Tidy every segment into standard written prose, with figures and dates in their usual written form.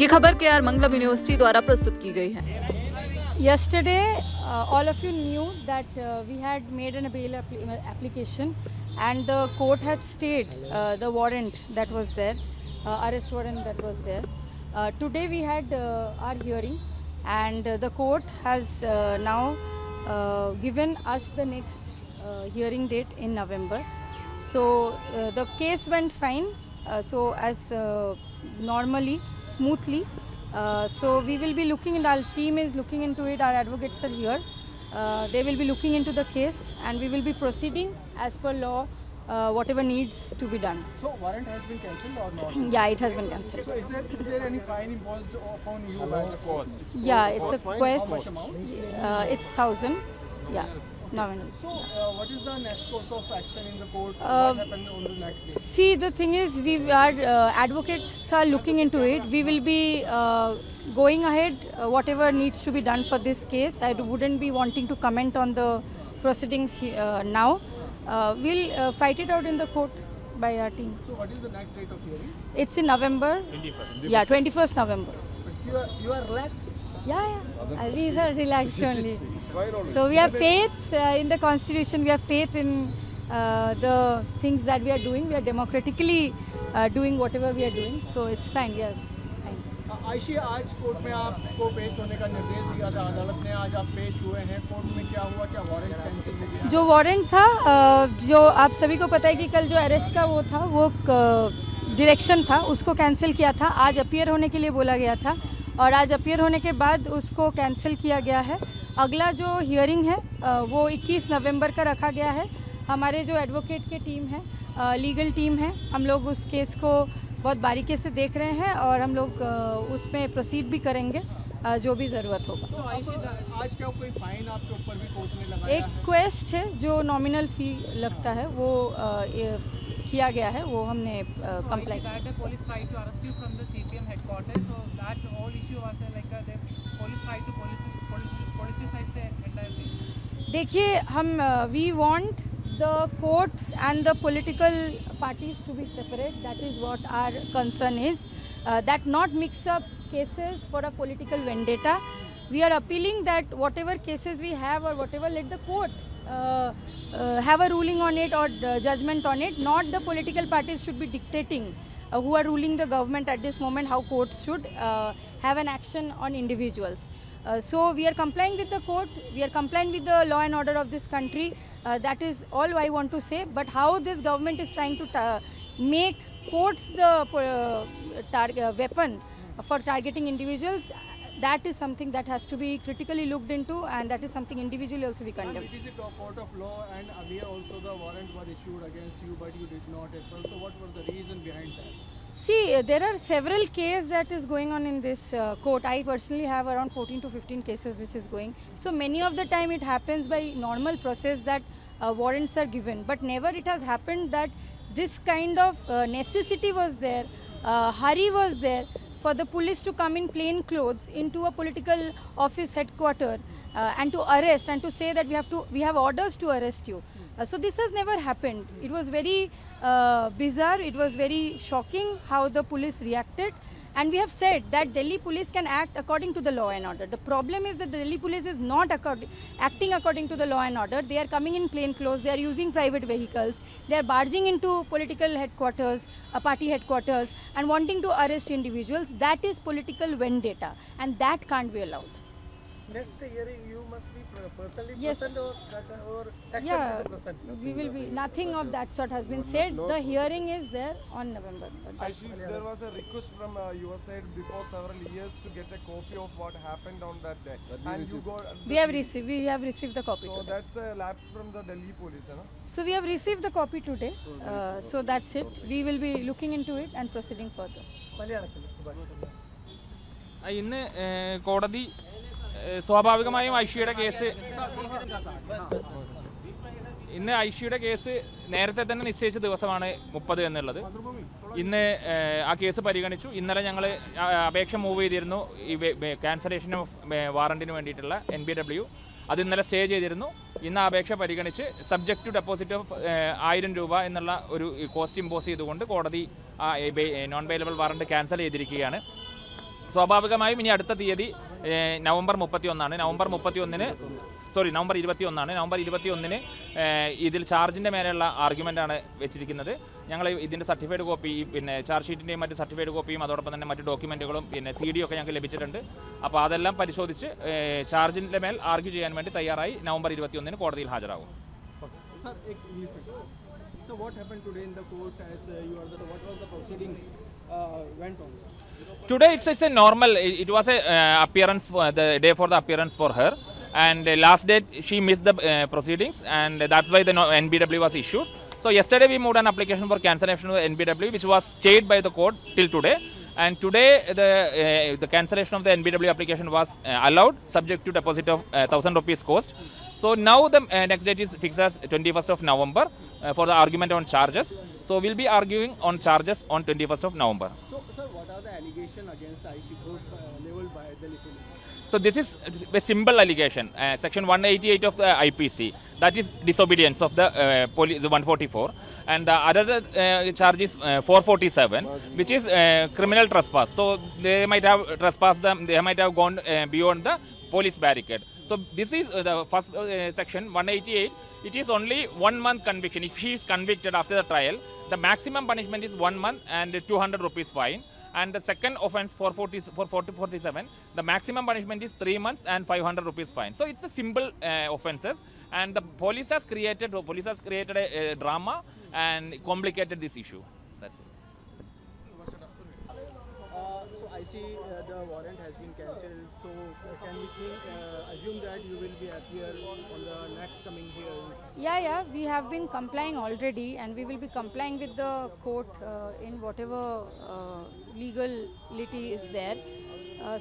ये खबर KR मंगलम university द्वारा प्रस्तुत की गई है। Yesterday, all of you knew that we had made an bail application and the court had stayed the warrant that was there, arrest warrant that was there. Today we had our hearing and the court has now given us the next hearing date in November. So the case went fine, so as normally, smoothly. So we will be looking, and our team is looking into it, our advocates are here. They will be looking into the case and we will be proceeding as per law, whatever needs to be done. So warrant has been cancelled or not? Yeah, it has been cancelled. So is there any fine imposed upon you by the court? Yeah, it's a quest. How much amount? It's 1,000. Yeah, nominal. So what is the next course of action in the court? What happened on the next day? See, the thing is, our advocates are looking into it. We will be going ahead, whatever needs to be done for this case. I wouldn't be wanting to comment on the proceedings now. We'll fight it out in the court by our team. So what is the next date of hearing? It's in November. 21st. Yeah, 21st November. But you are relaxed? Yeah. We are relaxed only. So we have faith in the constitution. We have faith in the things that we are doing. We are democratically doing whatever we are doing. So it's fine. We are fine. आयशी आज court में आपको पेश होने का निर्देश दिया था अदालत ने, आज आप पेश हुए हैं कोर्ट में, क्या हुआ, क्या वारंट कैंसिल हो गया? जो वारंट था, जो आप सभी को पता है कि कल जो अरेस्ट का वो था, वो डायरेक्शन था, उसको कैंसिल किया था। आज अपीयर होने के लिए बोला गया था और आज अपीयर होने के बाद उसको कैंसिल किया गया है। अगला जो हियरिंग है वो 21 नवंबर का रखा गया है। हमारे जो एडवोकेट के टीम है, लीगल टीम है, हम लोग उस केस को बहुत बारीकी से देख रहे हैं और हम लोग उसमें प्रोसीड भी करेंगे जो भी ज़रूरत होगा। आज क्या कोई फाइन आपके ऊपर भी कोर्ट ने लगाया है? एक क्वेस्ट है जो नॉमिनल फ़ी लगता है, वो किया गया है, वो हमने कंप्लाई किया। The police tried to arrest you from the CPM headquarters, so that whole issue was the police tried to politicize the entire thing. देखिए, हम we want the courts and the political parties to be separate. That is what our concern is. That not mix up cases for a political vendetta. We are appealing that whatever cases we have or whatever, let the court have a ruling on it or judgment on it. Not the political parties should be dictating who are ruling the government at this moment how courts should have an action on individuals. So we are complying with the court, we are complying with the law and order of this country. That is all I want to say. But how this government is trying to make courts the weapon for targeting individuals, that is something that has to be critically looked into, and that is something individually also we condemn. It is a court of law, and earlier also the warrant was issued against you, but you did not as well. So what was the reason behind that? See, there are several cases that is going on in this court. I personally have around 14 to 15 cases which is going. So many of the time it happens by normal process that warrants are given. But never it has happened that this kind of necessity was there, hurry was there for the police to come in plain clothes into a political office headquarters and to arrest and to say that we have orders to arrest you. So this has never happened. It was very bizarre, it was very shocking how the police reacted, and we have said that Delhi police can act according to the law and order. The problem is that the Delhi police is not acting according to the law and order. They are coming in plain clothes, they are using private vehicles, they are barging into political headquarters, party headquarters, and wanting to arrest individuals. That is political vendetta, and that can't be allowed. Next hearing you must be personally Yes. present or accept Yeah, present? we will be. Nothing of that sort has been said. The hearing is there on November. There was a request from your side before several years to get a copy of what happened on that day, and you got. We have received the copy So today. that's a lapse from the Delhi police, you know? So we have received the copy today. So that's it. We will be looking into it and proceeding further. ഇന്ന് കോടതി സ്വാഭാവികമായും ഐഷിയുടെ case നേരത്തെ തന്നെ നിശ്ചയിച്ച ദിവസമാണ് 30 എന്നുള്ളത്. ഇന്ന് ആ കേസ് പരിഗണിച്ചു. ഇന്നലെ ഞങ്ങൾ അപേക്ഷ മൂവ് ചെയ്തിരുന്നു ഈ ക്യാൻസലേഷൻ ഓഫ് വാറണ്ടിന് വേണ്ടിയിട്ടുള്ള NBW. അത് ഇന്നലെ സ്റ്റേ ചെയ്തിരുന്നു. ഇന്ന് അപേക്ഷ പരിഗണിച്ച് സബ്ജക്റ്റ് ടു ഡെപ്പോസിറ്റ് ഓഫ് 1000 രൂപ എന്നുള്ള ഒരു കോസ്റ്റ് ഇമ്പോസ് ചെയ്തുകൊണ്ട് കോടതി നോൺ ബെയിലബിൾ വാറണ്ട് ക്യാൻസൽ ചെയ്തിരിക്കുകയാണ്. സ്വാഭാവികമായും ഇനി അടുത്ത തീയതി നവംബർ 31 നവംബർ 21 നവംബർ 21 ഇതിൽ ചാർജിൻ്റെ മേലെയുള്ള ആർഗ്യുമെൻ്റാണ് വെച്ചിരിക്കുന്നത്. ഞങ്ങൾ ഇതിൻ്റെ സർട്ടിഫൈഡ് കോപ്പി പിന്നെ ചാർജ് ഷീറ്റിൻ്റെയും മറ്റ് സർട്ടിഫൈഡ് കോപ്പിയും അതോടൊപ്പം തന്നെ മറ്റ് ഡോക്യുമെൻറ്റുകളും പിന്നെ CD ഒക്കെ ഞങ്ങൾക്ക് ലഭിച്ചിട്ടുണ്ട്. അപ്പോൾ അതെല്ലാം പരിശോധിച്ച് ചാർജിൻ്റെ മേൽ ആർഗ്യൂ ചെയ്യാൻ വേണ്ടി തയ്യാറായി നവംബർ 21 കോടതിയിൽ ഹാജരാകും. Sir, so what happened today in the court as you are the, what was the proceedings went on? Today it's a normal, it was a appearance for the day for the appearance for her, and last date she missed the proceedings, and that's why the NBW was issued. So yesterday we moved an application for cancellation of NBW, which was stayed by the court till today, and today the cancellation of the NBW application was allowed subject to deposit of 1,000 rupees cost. So now the next date is fixed as 21st of November for the argument on charges. So we'll be arguing on charges on 21st of November. So sir, what are the allegations against Aishi Ghosh leveled by Delhi police? So this is a simple allegation, section 188 of the IPC, that is disobedience of the police, the 144, and the other charge is 447, which is criminal trespass. So they might have trespassed them, they might have gone beyond the police barricade. So this is the first section 188. It is only 1 month conviction. If she is convicted after the trial, the maximum punishment is 1 month and 200 rupees fine. And the second offence 447, the maximum punishment is 3 months and 500 rupees fine. So it's a simple offences, and the police has created a drama and complicated this issue. That's it. So I see the warrant has been cancelled. So can we assume that you will be appear on the next coming hearing? Yeah, we have been complying already, and we will be complying with the court in whatever legality is there.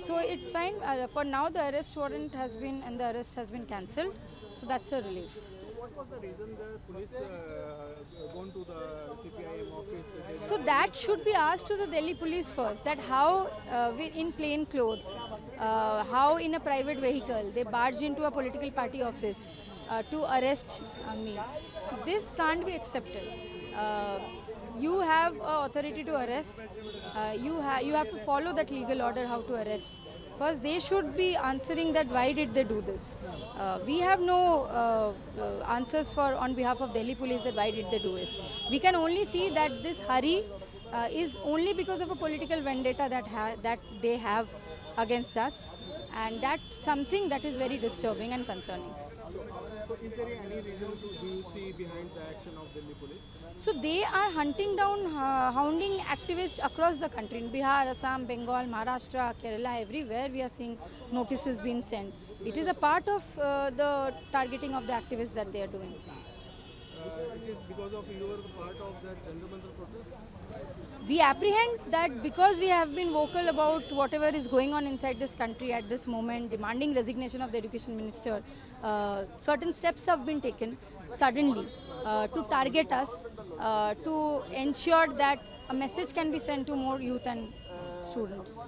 So it's fine. For now, the arrest warrant has been and the arrest has been cancelled. So that's a relief. So what was the reason the police gone to the CPIM office? So that should be asked to the Delhi police first, that how in plain clothes, how in a private vehicle they barged into a political party office to arrest me. So this can't be accepted. You have authority to arrest. You have to follow that legal order how to arrest. First, they should be answering that why did they do this. We have no answers for on behalf of Delhi police that why did they do this. We can only see that this hurry is only because of a political vendetta that they have against us, and that's something that is very disturbing and concerning. So is there any reason do you see behind the action of Delhi police? So they are hunting down, hounding activists across the country. In Bihar, Assam, Bengal, Maharashtra, Kerala, everywhere we are seeing notices being sent. It is a part of the targeting of the activists that they are doing. It is because of your part of that Chandra Mandir protest? We apprehend that because we have been vocal about whatever is going on inside this country at this moment, demanding resignation of the education minister, certain steps have been taken suddenly to target us, to ensure that a message can be sent to more youth and students.